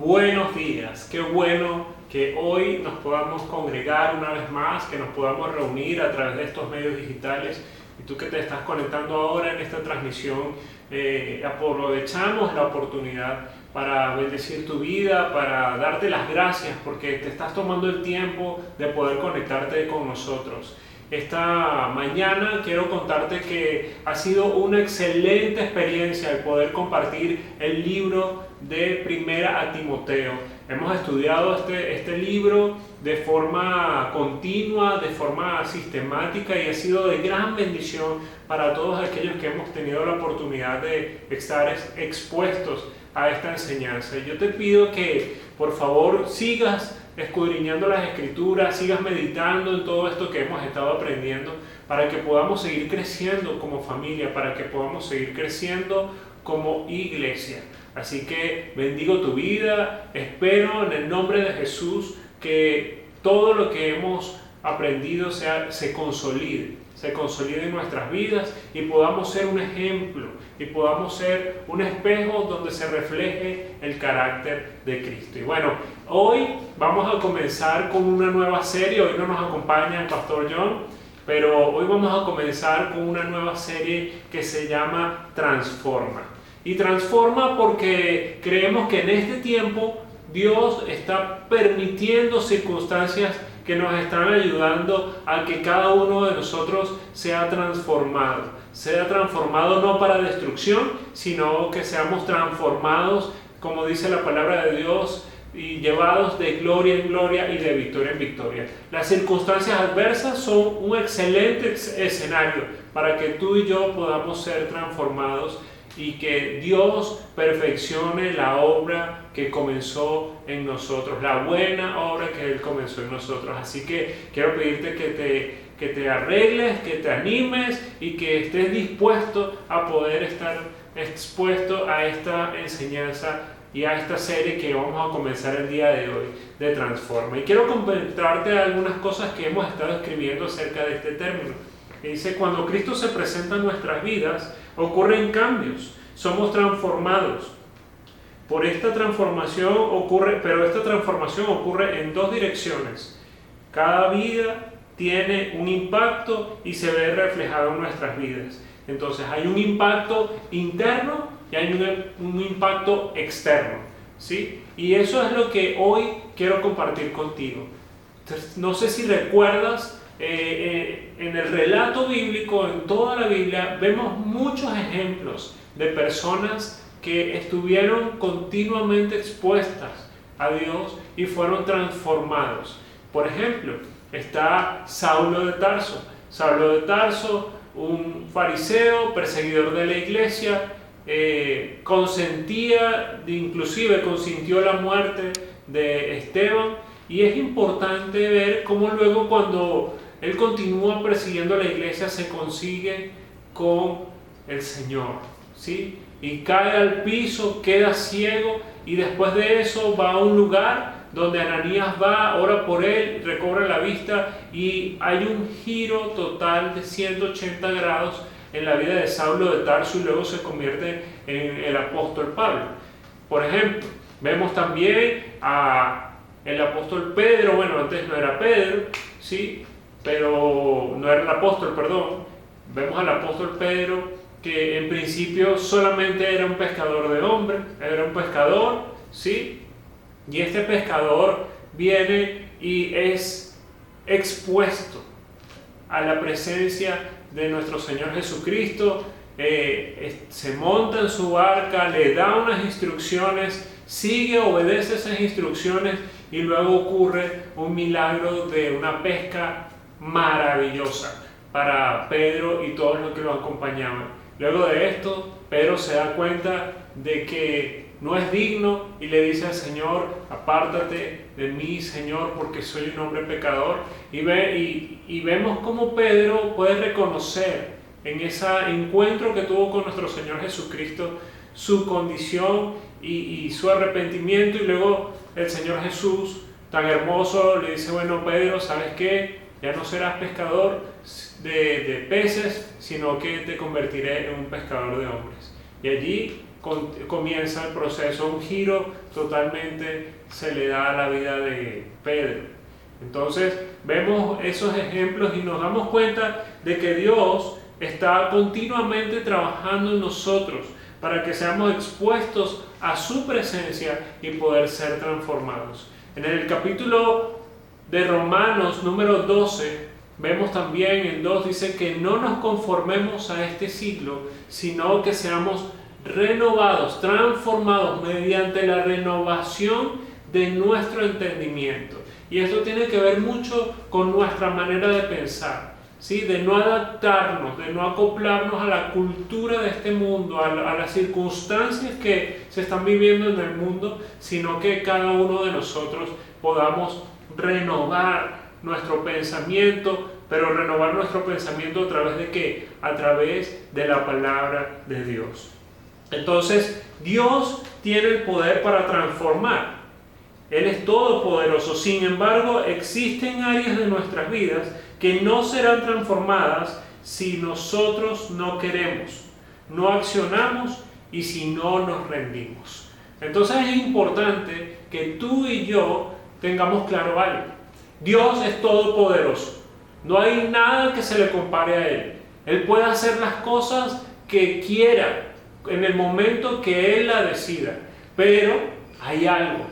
Buenos días, qué bueno que hoy nos podamos congregar una vez más, que nos podamos reunir a través de estos medios digitales. Y tú que te estás conectando ahora en esta transmisión, aprovechamos la oportunidad para bendecir tu vida, para darte las gracias porque te estás tomando el tiempo de poder conectarte con nosotros. Esta mañana quiero contarte que ha sido una excelente experiencia el poder compartir el libro de Primera a Timoteo. Hemos estudiado este libro de forma continua, de forma sistemática, y ha sido de gran bendición para todos aquellos que hemos tenido la oportunidad de estar expuestos a esta enseñanza. Y yo te pido que por favor sigas escudriñando las escrituras, sigas meditando en todo esto que hemos estado aprendiendo, para que podamos seguir creciendo como familia, para que podamos seguir creciendo como iglesia. Así que bendigo tu vida, espero en el nombre de Jesús que todo lo que hemos aprendido se consolide en nuestras vidas y podamos ser un ejemplo y podamos ser un espejo donde se refleje el carácter de Cristo. Y bueno, hoy vamos a comenzar con una nueva serie. Hoy no nos acompaña el Pastor John, pero hoy vamos a comenzar con una nueva serie que se llama Transforma. Y transforma porque creemos que en este tiempo Dios está permitiendo circunstancias que nos están ayudando a que cada uno de nosotros sea transformado no para destrucción, sino que seamos transformados, como dice la palabra de Dios, y llevados de gloria en gloria y de victoria en victoria. Las circunstancias adversas son un excelente escenario para que tú y yo podamos ser transformados y que Dios perfeccione la obra que comenzó en nosotros, la buena obra que Él comenzó en nosotros. Así que quiero pedirte que te arregles, que te animes y que estés dispuesto a poder estar expuesto a esta enseñanza y a esta serie que vamos a comenzar el día de hoy de Transforma. Y quiero comentarte algunas cosas que hemos estado escribiendo acerca de este término. Dice: cuando Cristo se presenta en nuestras vidas, ocurren cambios, somos transformados. Pero esta transformación ocurre en dos direcciones. Cada vida tiene un impacto y se ve reflejado en nuestras vidas. Entonces hay un impacto interno y hay un impacto externo, ¿sí? Y eso es lo que hoy quiero compartir contigo. Entonces, no sé si recuerdas, en el relato bíblico, en toda la Biblia, vemos muchos ejemplos de personas que estuvieron continuamente expuestas a Dios y fueron transformados. Por ejemplo, está Saulo de Tarso. Saulo de Tarso, un fariseo, perseguidor de la iglesia, inclusive consintió la muerte de Esteban. Y es importante ver cómo luego, cuando él continúa persiguiendo a la iglesia, se consigue con el Señor, ¿sí? Y cae al piso, queda ciego, y después de eso va a un lugar donde Ananías va, ora por él, recobra la vista, y hay un giro total de 180 grados en la vida de Saulo de Tarso, y luego se convierte en el apóstol Pablo. Por ejemplo, vemos también el apóstol Pedro. Bueno, antes no era Pedro, ¿sí? Pero no era el apóstol, perdón. Vemos al apóstol Pedro, que en principio solamente era un pescador de hombres, era un pescador, ¿sí? Y este pescador viene y es expuesto a la presencia de nuestro Señor Jesucristo, se monta en su barca, le da unas instrucciones, sigue, obedece esas instrucciones, y luego ocurre un milagro de una pesca maravillosa para Pedro y todos los que lo acompañaban. Luego de esto, Pedro se da cuenta de que no es digno y le dice al Señor: apártate de mí, Señor, porque soy un hombre pecador. Y vemos cómo Pedro puede reconocer en ese encuentro que tuvo con nuestro Señor Jesucristo su condición y su arrepentimiento. Y luego el Señor Jesús, tan hermoso, le dice: bueno, Pedro, ¿sabes qué? Ya no serás pescador de peces, sino que te convertiré en un pescador de hombres. Y allí comienza el proceso, un giro totalmente se le da a la vida de Pedro. Entonces vemos esos ejemplos y nos damos cuenta de que Dios está continuamente trabajando en nosotros para que seamos expuestos a su presencia y poder ser transformados. En el capítulo de Romanos número 12, vemos también en 2, dice que no nos conformemos a este siglo, sino que seamos renovados, transformados mediante la renovación de nuestro entendimiento. Y esto tiene que ver mucho con nuestra manera de pensar, ¿sí? De no adaptarnos, de no acoplarnos a la cultura de este mundo, a las circunstancias que se están viviendo en el mundo, sino que cada uno de nosotros podamos renovar nuestro pensamiento, pero renovar nuestro pensamiento a través de ¿qué? A través de la palabra de Dios. Entonces, Dios tiene el poder para transformar. Él es todopoderoso. Sin embargo, existen áreas de nuestras vidas que no serán transformadas si nosotros no queremos, no accionamos y si no nos rendimos. Entonces es importante que tú y yo tengamos claro algo. Dios es todopoderoso. No hay nada que se le compare a Él. Él puede hacer las cosas que quiera en el momento que Él la decida. Pero hay algo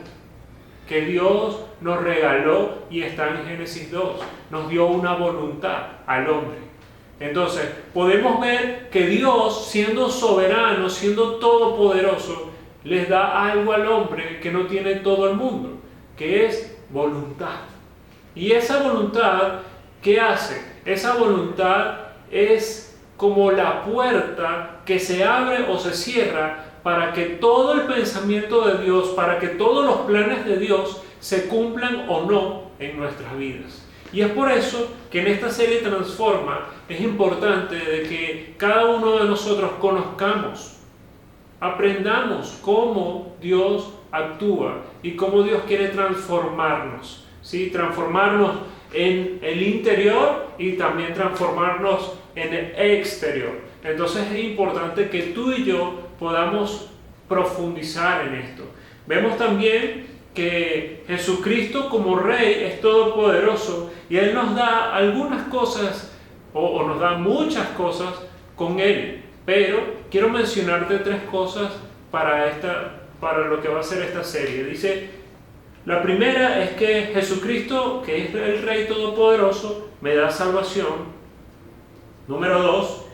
que Dios nos regaló y está en Génesis 2. Nos dio una voluntad al hombre. Entonces, podemos ver que Dios, siendo soberano, siendo todopoderoso, les da algo al hombre que no tiene todo el mundo, que es voluntad. Y esa voluntad, ¿qué hace? Esa voluntad es como la puerta que se abre o se cierra para que todo el pensamiento de Dios, para que todos los planes de Dios se cumplan o no en nuestras vidas. Y es por eso que en esta serie Transforma es importante de que cada uno de nosotros conozcamos, aprendamos cómo Dios actúa y cómo Dios quiere transformarnos, ¿sí? Transformarnos en el interior y también transformarnos en el exterior. Entonces es importante que tú y yo podamos profundizar en esto. Vemos también que Jesucristo como Rey es todopoderoso y Él nos da algunas cosas o nos da muchas cosas con Él. Pero quiero mencionarte 3 cosas para lo que va a ser esta serie. Dice, la primera es que Jesucristo, que es el Rey todopoderoso, me da salvación. Número 2,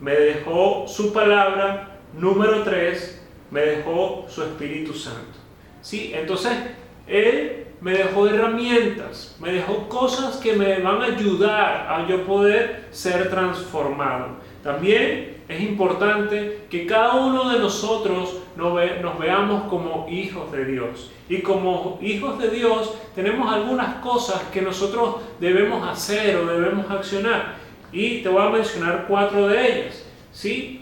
me dejó su palabra. Número 3, me dejó su Espíritu Santo. ¿Sí? Entonces, Él me dejó herramientas, me dejó cosas que me van a ayudar a yo poder ser transformado. También es importante que cada uno de nosotros nos veamos como hijos de Dios. Y como hijos de Dios tenemos algunas cosas que nosotros debemos hacer o debemos accionar. Y te voy a mencionar 4 de ellas, ¿sí?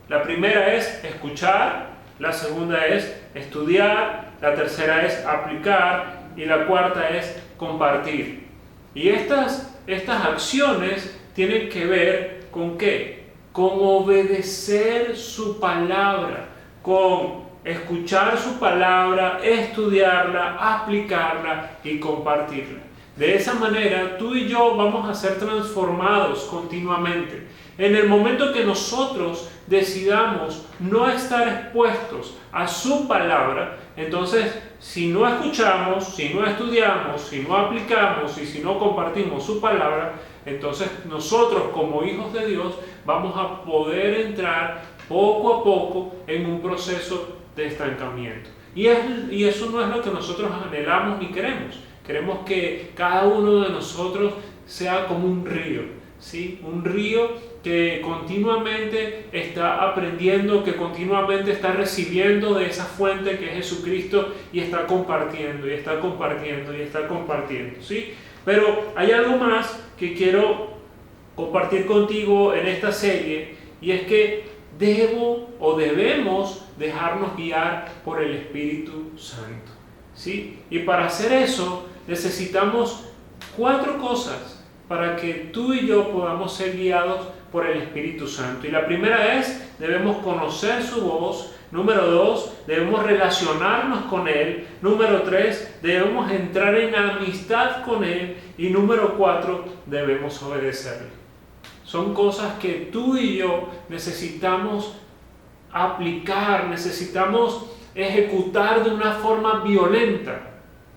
La primera es escuchar, la segunda es estudiar, la tercera es aplicar y la cuarta es compartir. Y estas acciones tienen que ver ¿con qué? Con obedecer su palabra, con escuchar su palabra, estudiarla, aplicarla y compartirla. De esa manera tú y yo vamos a ser transformados continuamente. En el momento que nosotros decidamos no estar expuestos a su palabra, entonces si no escuchamos, si no estudiamos, si no aplicamos y si no compartimos su palabra, entonces nosotros como hijos de Dios vamos a poder entrar poco a poco en un proceso de estancamiento. Y eso no es lo que nosotros anhelamos ni queremos. Queremos que cada uno de nosotros sea como un río, ¿sí? Un río que continuamente está aprendiendo, que continuamente está recibiendo de esa fuente que es Jesucristo y está compartiendo, y está compartiendo, y está compartiendo, ¿sí? Pero hay algo más que quiero compartir contigo en esta serie, y es que debemos dejarnos guiar por el Espíritu Santo, ¿sí? Y para hacer eso necesitamos 4 cosas para que tú y yo podamos ser guiados por el Espíritu Santo. Y la primera es, debemos conocer su voz. Número 2, debemos relacionarnos con Él. Número 3, debemos entrar en amistad con Él. Y número 4, debemos obedecerle. Son cosas que tú y yo necesitamos aplicar, necesitamos ejecutar de una forma violenta,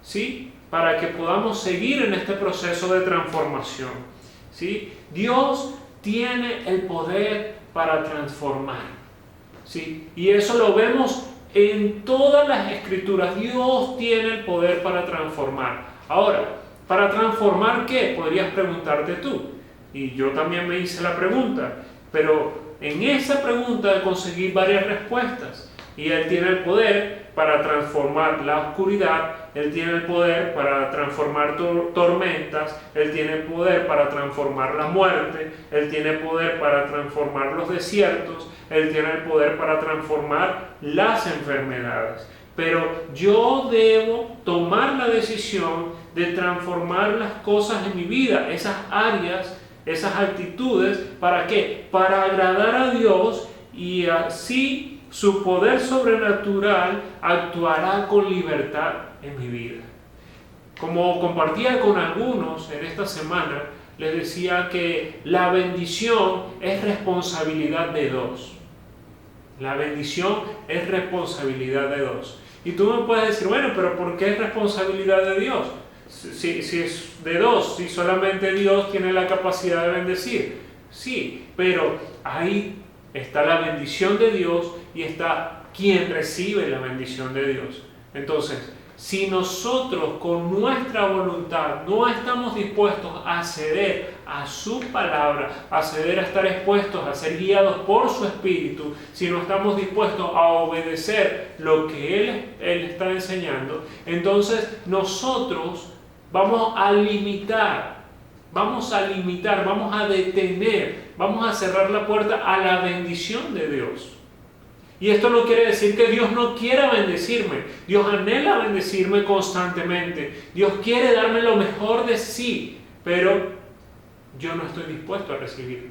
¿sí? Para que podamos seguir en este proceso de transformación, ¿sí? Dios tiene el poder para transformar, ¿sí? Y eso lo vemos en todas las escrituras. Dios tiene el poder para transformar. Ahora, ¿para transformar qué? Podrías preguntarte tú. Y yo también me hice la pregunta, pero en esa pregunta conseguí varias respuestas. Y Él tiene el poder para transformar la oscuridad, Él tiene el poder para transformar tormentas, Él tiene el poder para transformar la muerte, Él tiene el poder para transformar los desiertos, Él tiene el poder para transformar las enfermedades. Pero yo debo tomar la decisión de transformar las cosas en mi vida, esas áreas, esas actitudes. ¿Para qué? Para agradar a Dios, y así su poder sobrenatural actuará con libertad en mi vida. Como compartía con algunos en esta semana, les decía que la bendición es responsabilidad de dos. La bendición es responsabilidad de dos. Y tú me puedes decir, bueno, pero ¿por qué es responsabilidad de Dios? Si es de dos, si solamente Dios tiene la capacidad de bendecir. Sí, pero ahí está la bendición de Dios y está quien recibe la bendición de Dios. Entonces, si nosotros con nuestra voluntad no estamos dispuestos a ceder a su palabra, a ceder a estar expuestos a ser guiados por su Espíritu, si no estamos dispuestos a obedecer lo que Él está enseñando, entonces nosotros vamos a limitar, vamos a detener, vamos a cerrar la puerta a la bendición de Dios. Y esto no quiere decir que Dios no quiera bendecirme. Dios anhela bendecirme constantemente. Dios quiere darme lo mejor de sí, pero yo no estoy dispuesto a recibirlo.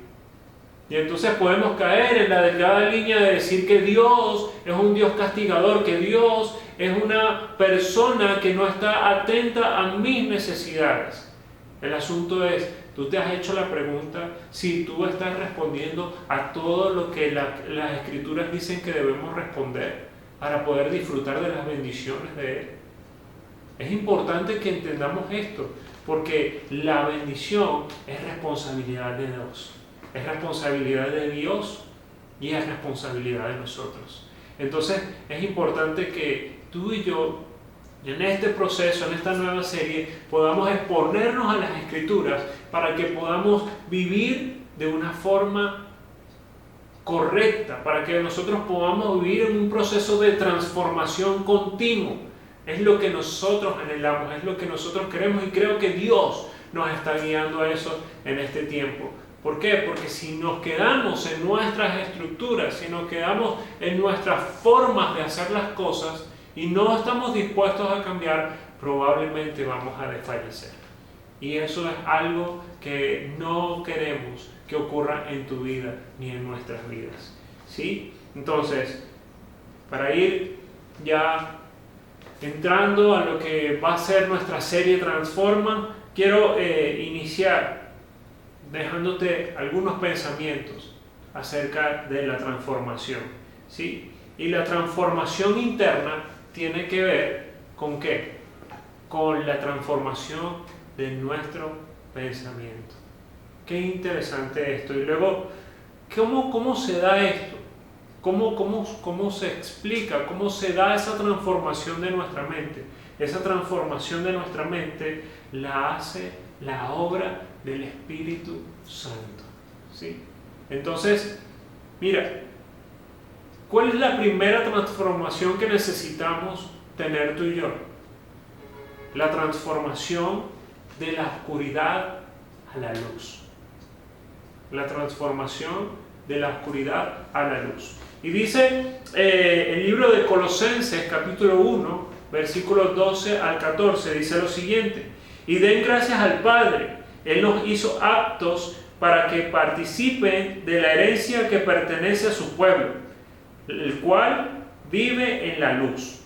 Y entonces podemos caer en la delgada línea de decir que Dios es un Dios castigador, que Dios es una persona que no está atenta a mis necesidades. El asunto es, tú te has hecho la pregunta si tú estás respondiendo a todo lo que las Escrituras dicen que debemos responder para poder disfrutar de las bendiciones de Él. Es importante que entendamos esto, porque la bendición es responsabilidad de Dios, es responsabilidad de Dios y es responsabilidad de nosotros. Entonces es importante que tú y yo, en este proceso, en esta nueva serie, podamos exponernos a las Escrituras para que podamos vivir de una forma correcta, para que nosotros podamos vivir en un proceso de transformación continuo. Es lo que nosotros anhelamos, es lo que nosotros queremos, y creo que Dios nos está guiando a eso en este tiempo. ¿Por qué? Porque si nos quedamos en nuestras estructuras, si nos quedamos en nuestras formas de hacer las cosas, y no estamos dispuestos a cambiar, probablemente vamos a desfallecer. Y eso es algo que no queremos que ocurra en tu vida ni en nuestras vidas, ¿sí? Entonces, para ir ya entrando a lo que va a ser nuestra serie Transforma, quiero iniciar dejándote algunos pensamientos acerca de la transformación, ¿sí? Y la transformación interna tiene que ver ¿con qué? Con la transformación de nuestro pensamiento. Qué interesante esto. Y luego, ¿cómo se da esto? ¿Cómo se explica? ¿Cómo se da esa transformación de nuestra mente? Esa transformación de nuestra mente la hace la obra del Espíritu Santo, ¿sí? Entonces, mira, ¿cuál es la primera transformación que necesitamos tener tú y yo? La transformación de la oscuridad a la luz. La transformación de la oscuridad a la luz. Y dice el libro de Colosenses, capítulo 1, versículos 12 al 14, dice lo siguiente: y den gracias al Padre, Él nos hizo aptos para que participen de la herencia que pertenece a su pueblo, el cual vive en la luz,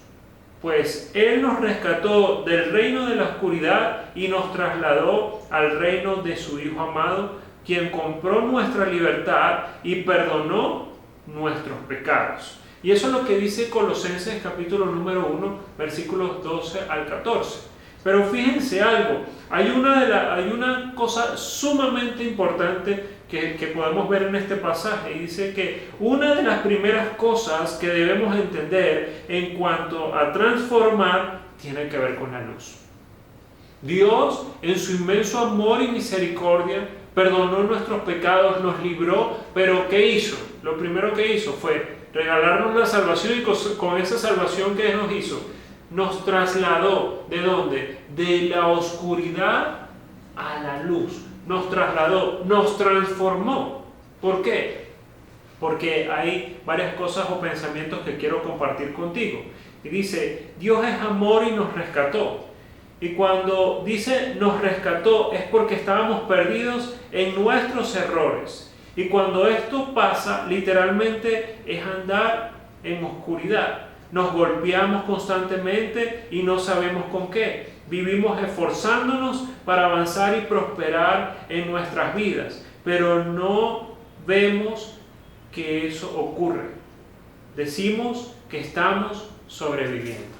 pues Él nos rescató del reino de la oscuridad y nos trasladó al reino de su Hijo amado, quien compró nuestra libertad y perdonó nuestros pecados. Y eso es lo que dice Colosenses capítulo número 1, versículos 12 al 14. Pero fíjense algo, hay una cosa sumamente importante que podemos ver en este pasaje, y dice que una de las primeras cosas que debemos entender en cuanto a transformar tiene que ver con la luz. Dios, en su inmenso amor y misericordia, perdonó nuestros pecados, nos libró, pero ¿qué hizo? Lo primero que hizo fue regalarnos la salvación, y con esa salvación que nos hizo, nos trasladó, ¿de dónde? De la oscuridad a la luz. Nos trasladó, nos transformó. ¿Por qué? Porque hay varias cosas o pensamientos que quiero compartir contigo. Y dice, Dios es amor y nos rescató. Y cuando dice nos rescató es porque estábamos perdidos en nuestros errores. Y cuando esto pasa, literalmente es andar en oscuridad. Nos golpeamos constantemente y no sabemos con qué. Vivimos esforzándonos para avanzar y prosperar en nuestras vidas, pero no vemos que eso ocurre. Decimos que estamos sobreviviendo.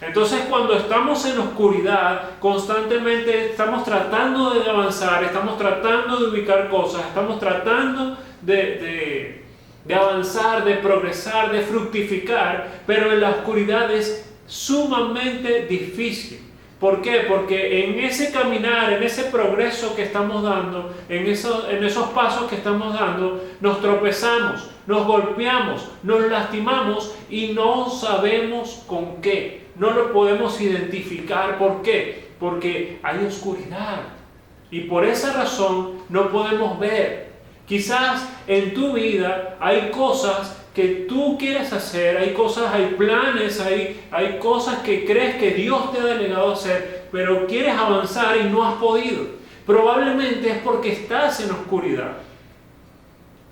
Entonces, cuando estamos en oscuridad, constantemente estamos tratando de avanzar, estamos tratando de ubicar cosas, estamos tratando de avanzar, de progresar, de fructificar, pero en la oscuridad es sumamente difícil. ¿Por qué? Porque en ese caminar, en ese progreso que estamos dando, en esos pasos que estamos dando, nos tropezamos, nos golpeamos, nos lastimamos y no sabemos con qué. No lo podemos identificar. ¿Por qué? Porque hay oscuridad. Y por esa razón no podemos ver. Quizás en tu vida hay cosas que tú quieres hacer, hay planes, hay cosas que crees que Dios te ha delegado a hacer, pero quieres avanzar y no has podido. Probablemente es porque estás en oscuridad.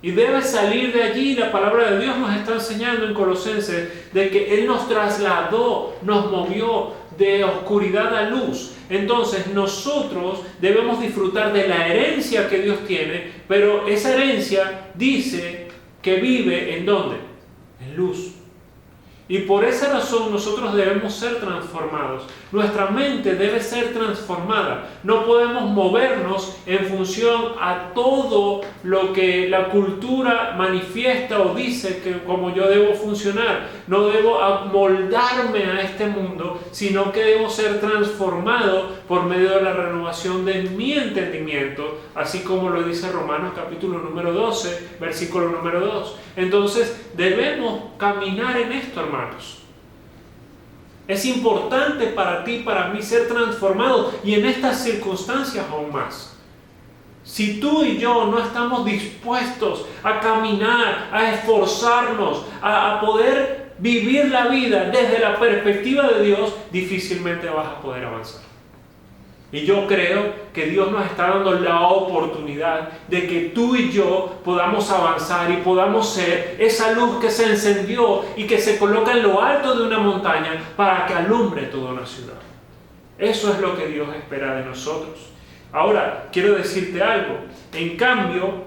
Y debes salir de allí. La palabra de Dios nos está enseñando en Colosenses de que Él nos trasladó, nos movió de oscuridad a luz. Entonces nosotros debemos disfrutar de la herencia que Dios tiene, pero esa herencia dice que vive ¿en dónde? En luz. Y por esa razón nosotros debemos ser transformados. Nuestra mente debe ser transformada. No podemos movernos en función a todo lo que la cultura manifiesta o dice que como yo debo funcionar. No debo amoldarme a este mundo, sino que debo ser transformado por medio de la renovación de mi entendimiento, así como lo dice Romanos capítulo número 12, versículo número 2. Entonces debemos caminar en esto, hermanos. Es importante para ti, para mí, ser transformados, y en estas circunstancias aún más. Si tú y yo no estamos dispuestos a caminar, a esforzarnos, a poder vivir la vida desde la perspectiva de Dios, difícilmente vas a poder avanzar. Y yo creo que Dios nos está dando la oportunidad de que tú y yo podamos avanzar y podamos ser esa luz que se encendió y que se coloca en lo alto de una montaña para que alumbre toda una ciudad. Eso es lo que Dios espera de nosotros. Ahora, quiero decirte algo. En cambio,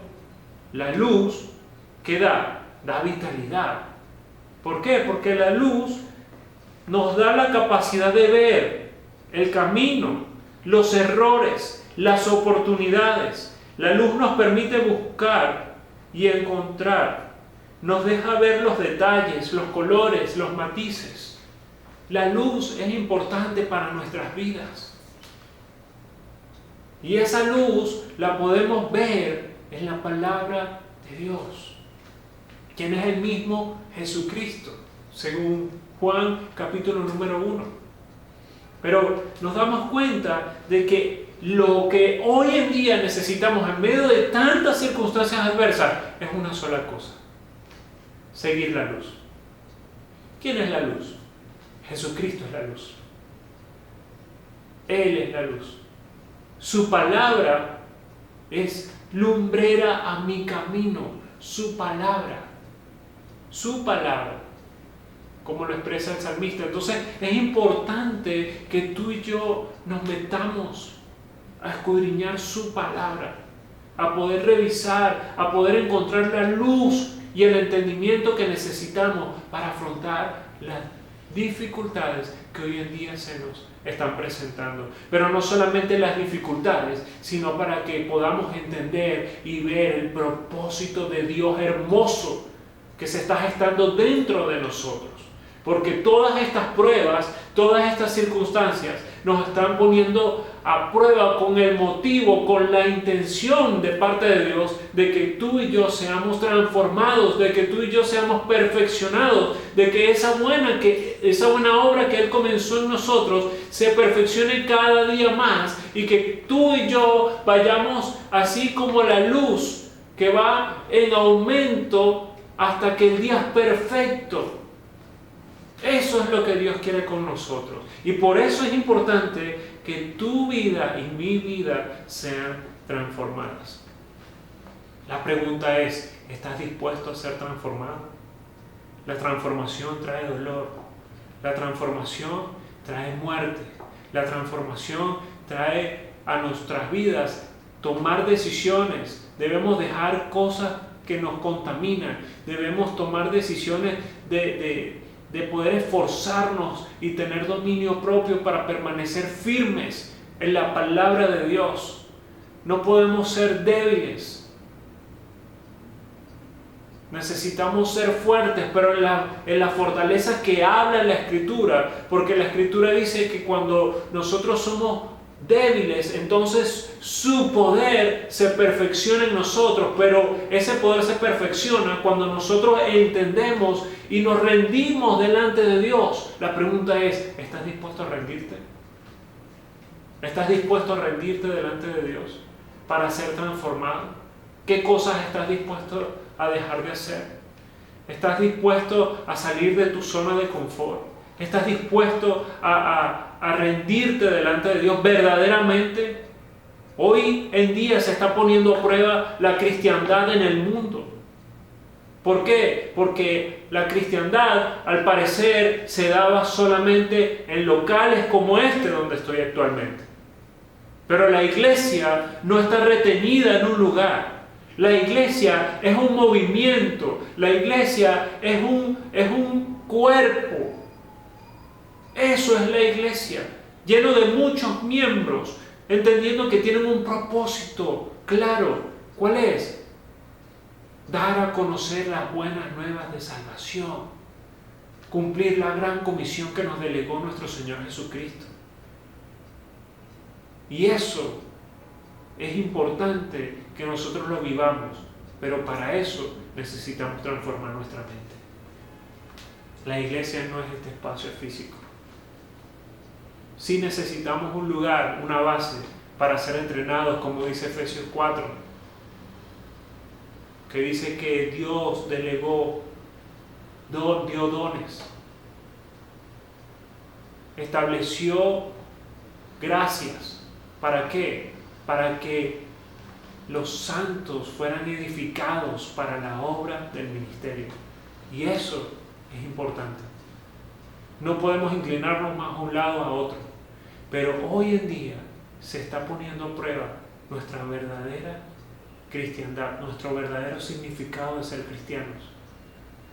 la luz que da vitalidad. ¿Por qué? Porque la luz nos da la capacidad de ver el camino, los errores, las oportunidades. La luz nos permite buscar y encontrar. Nos deja ver los detalles, los colores, los matices. La luz es importante para nuestras vidas. Y esa luz la podemos ver en la palabra de Dios, quien es el mismo Jesucristo, según Juan capítulo número 1. Pero nos damos cuenta de que lo que hoy en día necesitamos en medio de tantas circunstancias adversas es una sola cosa: seguir la luz. ¿Quién es la luz? Jesucristo es la luz. Él es la luz. Su palabra es lumbrera a mi camino. Su palabra. Su palabra. como lo expresa el salmista. Entonces es importante que tú y yo nos metamos a escudriñar su palabra, a poder revisar, a poder encontrar la luz y el entendimiento que necesitamos para afrontar las dificultades que hoy en día se nos están presentando. Pero no solamente las dificultades, sino para que podamos entender y ver el propósito de Dios hermoso que se está gestando dentro de nosotros. Porque todas estas pruebas, todas estas circunstancias nos están poniendo a prueba con el motivo, con la intención de parte de Dios de que tú y yo seamos transformados, de que tú y yo seamos perfeccionados, de que esa buena obra que Él comenzó en nosotros se perfeccione cada día más y que tú y yo vayamos así como la luz que va en aumento hasta que el día es perfecto. Eso es lo que Dios quiere con nosotros. Y por eso es importante que tu vida y mi vida sean transformadas. La pregunta es, ¿estás dispuesto a ser transformado? La transformación trae dolor. La transformación trae muerte. La transformación trae a nuestras vidas tomar decisiones. Debemos dejar cosas que nos contaminan. Debemos tomar decisiones de poder esforzarnos y tener dominio propio para permanecer firmes en la palabra de Dios. No podemos ser débiles. Necesitamos ser fuertes, pero en la fortaleza que habla la Escritura, porque la Escritura dice que cuando nosotros somos débiles, entonces su poder se perfecciona en nosotros, pero ese poder se perfecciona cuando nosotros entendemos y nos rendimos delante de Dios. La pregunta es, ¿estás dispuesto a rendirte? ¿Estás dispuesto a rendirte delante de Dios para ser transformado? ¿Qué cosas estás dispuesto a dejar de hacer? ¿Estás dispuesto a salir de tu zona de confort? ¿Estás dispuesto a rendirte delante de Dios verdaderamente? Hoy en día se está poniendo a prueba la cristiandad en el mundo. ¿Por qué? Porque la cristiandad, al parecer, se daba solamente en locales como este donde estoy actualmente. Pero la iglesia no está retenida en un lugar. La iglesia es un movimiento. La iglesia es un cuerpo. Eso es la iglesia, lleno de muchos miembros, entendiendo que tienen un propósito claro. ¿Cuál es? Dar a conocer las buenas nuevas de salvación, cumplir la gran comisión que nos delegó nuestro Señor Jesucristo. Y eso es importante que nosotros lo vivamos, pero para eso necesitamos transformar nuestra mente. La iglesia no es este espacio físico. Sí necesitamos un lugar, una base para ser entrenados, como dice Efesios 4, que dice que Dios delegó, dio dones, estableció gracias. ¿Para qué? Para que los santos fueran edificados para la obra del ministerio. Y eso es importante. No podemos inclinarnos más a un lado a otro. Pero hoy en día se está poniendo a prueba nuestra verdadera cristiandad, nuestro verdadero significado de ser cristianos.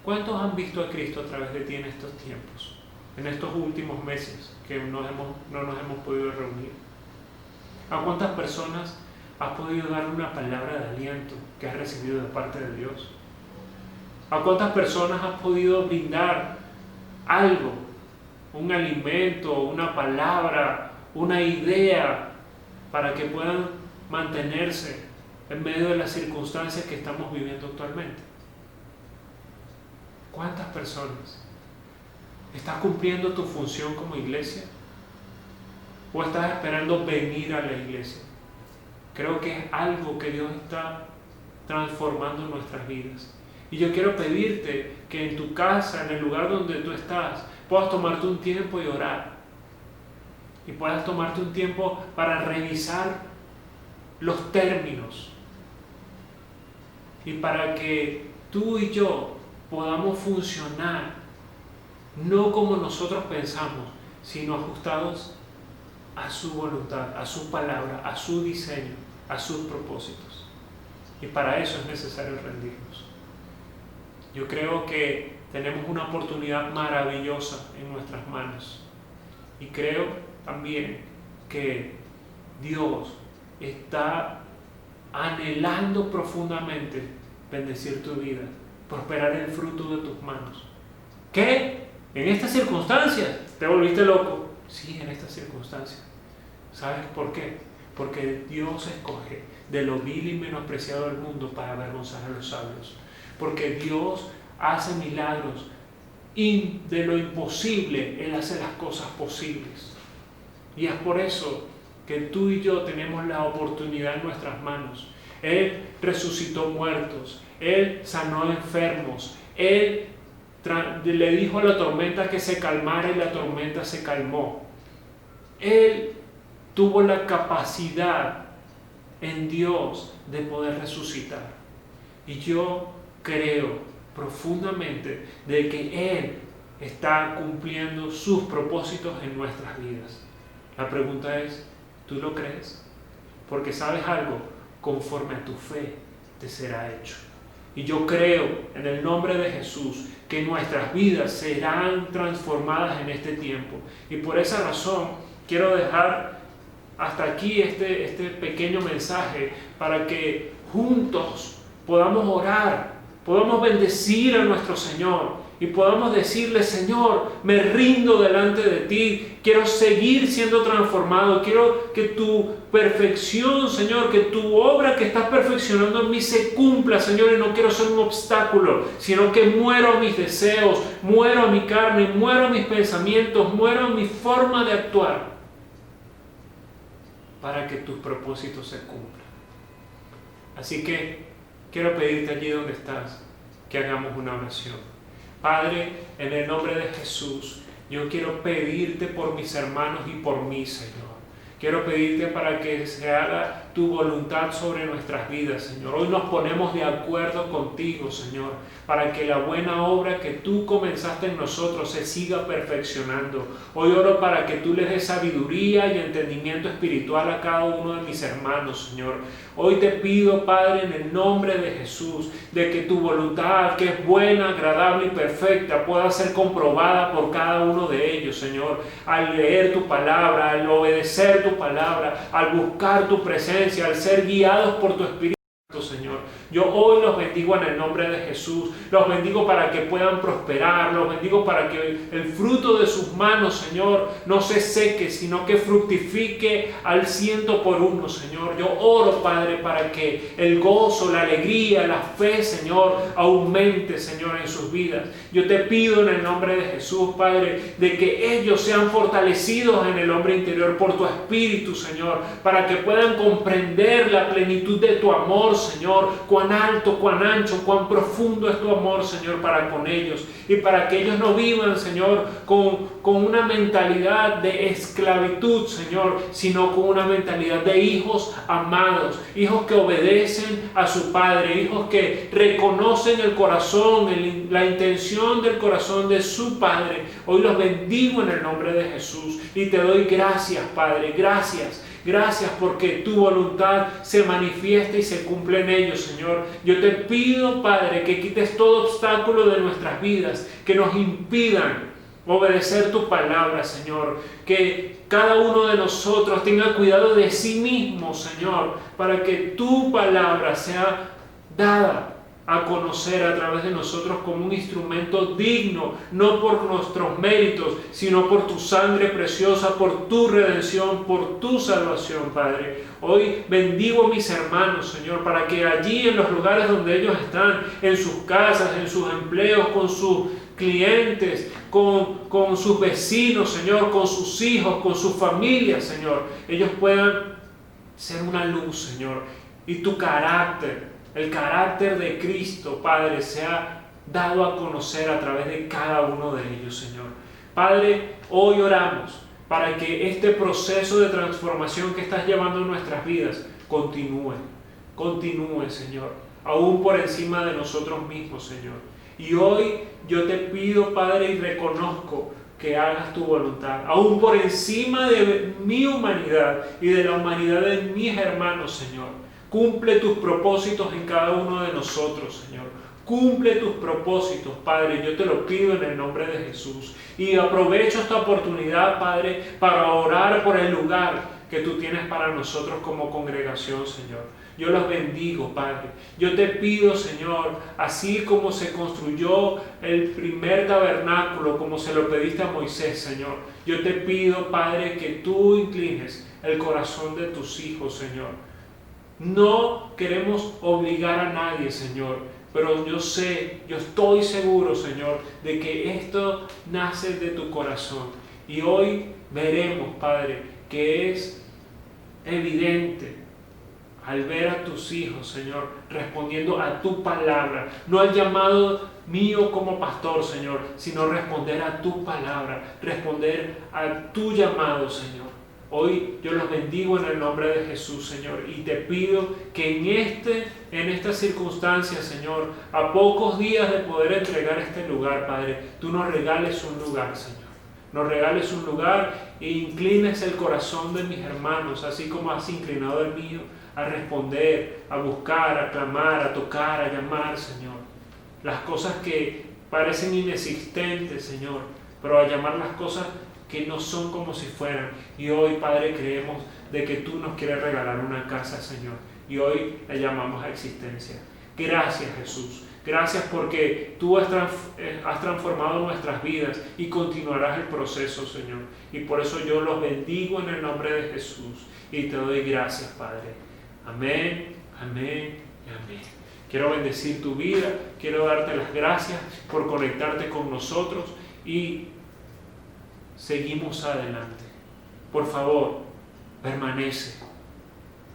¿Cuántos han visto a Cristo a través de ti en estos tiempos? En estos últimos meses que no nos hemos podido reunir. ¿A cuántas personas has podido dar una palabra de aliento que has recibido de parte de Dios? ¿A cuántas personas has podido brindar algo? Un alimento, una palabra, una idea para que puedan mantenerse en medio de las circunstancias que estamos viviendo actualmente. ¿Cuántas personas? ¿Estás cumpliendo tu función como iglesia? ¿O estás esperando venir a la iglesia? Creo que es algo que Dios está transformando en nuestras vidas. Y yo quiero pedirte que en tu casa, en el lugar donde tú estás, puedas tomarte un tiempo y orar. Y puedas tomarte un tiempo para revisar los términos. Y para que tú y yo podamos funcionar no como nosotros pensamos, sino ajustados a su voluntad, a su palabra, a su diseño, a sus propósitos. Y para eso es necesario rendirnos. Yo creo que tenemos una oportunidad maravillosa en nuestras manos. Y creo también que Dios está anhelando profundamente bendecir tu vida, prosperar el fruto de tus manos. ¿Qué? ¿En estas circunstancias? ¿Te volviste loco? Sí, en estas circunstancias. ¿Sabes por qué? Porque Dios escoge de lo vil y menospreciado del mundo para avergonzar a los sabios. Porque Dios hace milagros y de lo imposible Él hace las cosas posibles. Y es por eso que tú y yo tenemos la oportunidad en nuestras manos. Él resucitó muertos, Él sanó enfermos, Él le dijo a la tormenta que se calmara y la tormenta se calmó. Él tuvo la capacidad en Dios de poder resucitar. Y yo creo profundamente de que Él está cumpliendo sus propósitos en nuestras vidas. La pregunta es, ¿tú lo crees? Porque sabes algo, conforme a tu fe te será hecho. Y yo creo en el nombre de Jesús que nuestras vidas serán transformadas en este tiempo. Y por esa razón quiero dejar hasta aquí este pequeño mensaje para que juntos podamos orar, podamos bendecir a nuestro Señor y podamos decirle: Señor, me rindo delante de ti, quiero seguir siendo transformado, quiero que tu perfección, Señor, que tu obra que estás perfeccionando en mí se cumpla, Señor, y no quiero ser un obstáculo, sino que muero a mis deseos, muero a mi carne, muero a mis pensamientos, muero a mi forma de actuar, para que tus propósitos se cumplan. Así que quiero pedirte allí donde estás, que hagamos una oración. Padre, en el nombre de Jesús, yo quiero pedirte por mis hermanos y por mí, Señor. Quiero pedirte para que se haga tu voluntad sobre nuestras vidas, Señor. Hoy nos ponemos de acuerdo contigo, Señor, para que la buena obra que tú comenzaste en nosotros se siga perfeccionando. Hoy oro para que tú les des sabiduría y entendimiento espiritual a cada uno de mis hermanos, Señor. Hoy te pido, Padre, en el nombre de Jesús, de que tu voluntad, que es buena, agradable y perfecta, pueda ser comprobada por cada uno de ellos, Señor, al leer tu palabra, al obedecer tu palabra, al buscar tu presencia, al ser guiados por tu Espíritu, Señor. Yo hoy los bendigo en el nombre de Jesús, los bendigo para que puedan prosperar, los bendigo para que el fruto de sus manos, Señor, no se seque, sino que fructifique al 100%, Señor. Yo oro, Padre, para que el gozo, la alegría, la fe, Señor, aumente, Señor, en sus vidas. Yo te pido en el nombre de Jesús, Padre, de que ellos sean fortalecidos en el hombre interior por tu Espíritu, Señor, para que puedan comprender la plenitud de tu amor, Señor, cuán alto, cuán ancho, cuán profundo es tu amor, Señor, para con ellos, y para que ellos no vivan, Señor, con una mentalidad de esclavitud, Señor, sino con una mentalidad de hijos amados, hijos que obedecen a su Padre, hijos que reconocen el corazón, la intención del corazón de su Padre. Hoy los bendigo en el nombre de Jesús y te doy gracias, Padre, gracias. Gracias porque tu voluntad se manifiesta y se cumple en ellos, Señor. Yo te pido, Padre, que quites todo obstáculo de nuestras vidas que nos impidan obedecer tu palabra, Señor. Que cada uno de nosotros tenga cuidado de sí mismo, Señor, para que tu palabra sea dada a conocer a través de nosotros como un instrumento digno, no por nuestros méritos, sino por tu sangre preciosa, por tu redención, por tu salvación, Padre. Hoy bendigo a mis hermanos, Señor, para que allí en los lugares donde ellos están, en sus casas, en sus empleos, con sus clientes, con sus vecinos, Señor, con sus hijos, con sus familias, Señor, ellos puedan ser una luz, Señor, y tu carácter, el carácter de Cristo, Padre, se ha dado a conocer a través de cada uno de ellos, Señor. Padre, hoy oramos para que este proceso de transformación que estás llevando en nuestras vidas continúe, Señor, aún por encima de nosotros mismos, Señor. Y hoy yo te pido, Padre, y reconozco que hagas tu voluntad, aún por encima de mi humanidad y de la humanidad de mis hermanos, Señor. Cumple tus propósitos en cada uno de nosotros, Señor. Cumple tus propósitos, Padre. Yo te lo pido en el nombre de Jesús. Y aprovecho esta oportunidad, Padre, para orar por el lugar que tú tienes para nosotros como congregación, Señor. Yo los bendigo, Padre. Yo te pido, Señor, así como se construyó el primer tabernáculo, como se lo pediste a Moisés, Señor. Yo te pido, Padre, que tú inclines el corazón de tus hijos, Señor. No queremos obligar a nadie, Señor, pero yo estoy seguro, Señor, de que esto nace de tu corazón. Y hoy veremos, Padre, que es evidente al ver a tus hijos, Señor, respondiendo a tu palabra, no al llamado mío como pastor, Señor, sino responder a tu palabra, responder a tu llamado, Señor. Hoy yo los bendigo en el nombre de Jesús, Señor, y te pido que en estas circunstancias, Señor, a pocos días de poder entregar este lugar, Padre, tú nos regales un lugar, Señor. Nos regales un lugar e inclines el corazón de mis hermanos, así como has inclinado el mío, a responder, a buscar, a clamar, a tocar, a llamar, Señor. Las cosas que parecen inexistentes, Señor, pero a llamar las cosas que no son como si fueran. Y hoy, Padre, creemos de que tú nos quieres regalar una casa, Señor. Y hoy la llamamos a existencia. Gracias, Jesús. Gracias porque tú has transformado nuestras vidas y continuarás el proceso, Señor. Y por eso yo los bendigo en el nombre de Jesús. Y te doy gracias, Padre. Amén, amén y amén. Quiero bendecir tu vida. Quiero darte las gracias por conectarte con nosotros. Y seguimos adelante. Por favor, permanece.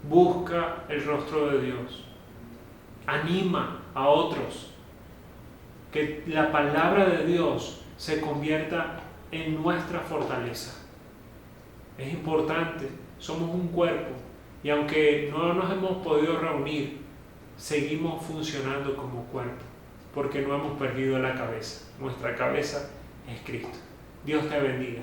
Busca el rostro de Dios. Anima a otros. Que la palabra de Dios se convierta en nuestra fortaleza. Es importante. Somos un cuerpo. Y aunque no nos hemos podido reunir, seguimos funcionando como cuerpo. Porque no hemos perdido la cabeza. Nuestra cabeza es Cristo. Dios te bendiga.